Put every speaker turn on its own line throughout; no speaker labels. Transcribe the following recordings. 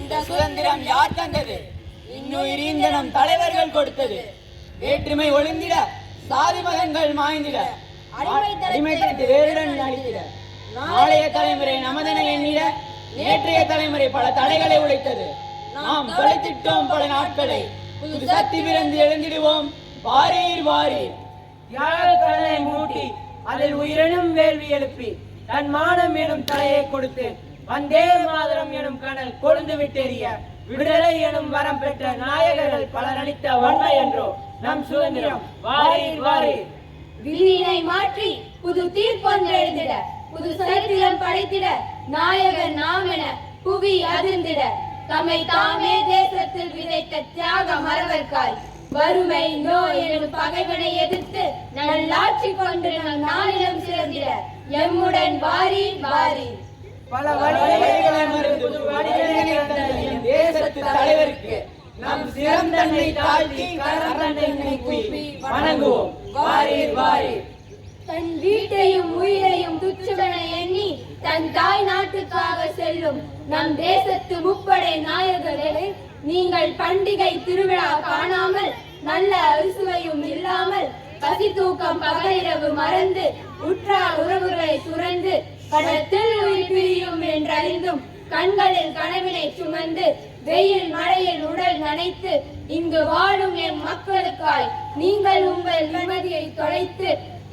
இந்த சுதந்திரம் யார் தந்தது? இன்னுயிர் ஈந்த நம் தலைவர்கள் கொடுத்தது. வேற்றுமை ஒளிந்திட, சாதி மதங்கள் மாய்ந்திட, அடிமைத்தனத்தை வேறுடன் அளித்திட, நாளைய தலைமுறை நமதென எண்ணிட, நேற்றைய தலைமுறை பல தடைகளை உடைத்தது. நாம் தொலைத்திட்டோம் பல நாட்களை, புது சக்தி பிறந்து எழுந்திடுவோம். வாரீர் வாரீர்.
தியாக கடலை மூட்டி அதில் உயிரெனும் வேள்வி எழுப்பி தன் மானம் எனும் தலையை கொடுத்து வந்தே மாதரம் எனும் கடல் கொழுந்து விட்டெறிய விடுதலை எனும் வரம் பெற்ற நாயகர்கள் பலர் அளித்த வன்மை என்றோ நம் சுதந்திரம். வாரீர் வாரீர்.
விதியினை மாற்றி புது தீர்ப்பொன்று எழுதிட, புது சரித்திரம் படைத்திட, நாயகர் நாம் என புவி அதிர்ந்திட, தம்மை தாமே தேசத்தில் விதைத்த தியாக மரவர்காய் வறுமை நோய் எனும் பகைவனை எதிர்த்து நல்லாட்சி கொண்டு நம் நாளிடம் சிறந்திட எம்முடன் வாரீர் வாரீர்.
பல வழிகளை மறுத்து தேசத்து தலைவருக்கு நம் சிரம் தன்னை தாழ்த்தி கரந்தன்னை கூப்பி வணங்குவோம். வாரீர் வாரீர்.
தன் வீட்டையும் உயிரையும் துச்சமென எண்ணி தன் தாய் நாட்டுக்காக செல்லும் நம் தேசத்து முப்படை நாயகர்களே, நீங்கள் பண்டிகை திருவிழா காணாமல், நல்ல அறுசுவையும் இல்லாமல், பசி தூக்கம் பகலிரவு மறந்து, உற்றார் உறவுகளை துறந்து, கடத்தில் உயிர் பிரியும் என்றறிந்தும் கண்களில் கனவினை சுமந்து, வெயில் மழையில் உடல் நனைத்து, இங்கு வாழும் எம் மக்களுக்காய் நீங்கள் உங்கள் நிம்மதியை தொலைத்து,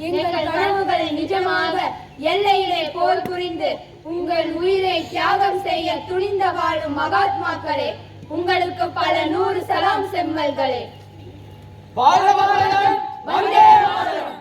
எங்கள் கனவுகளை நிஜமாக எல்லையிலே போர் புரிந்து உங்கள் உயிரை தியாகம் செய்ய துணிந்த வாழும் மகாத்மாக்களே, உங்களுக்கு பல 100 சலாம் செம்மல்களே.
பாரத மாதரம், வந்தே மாதரம்.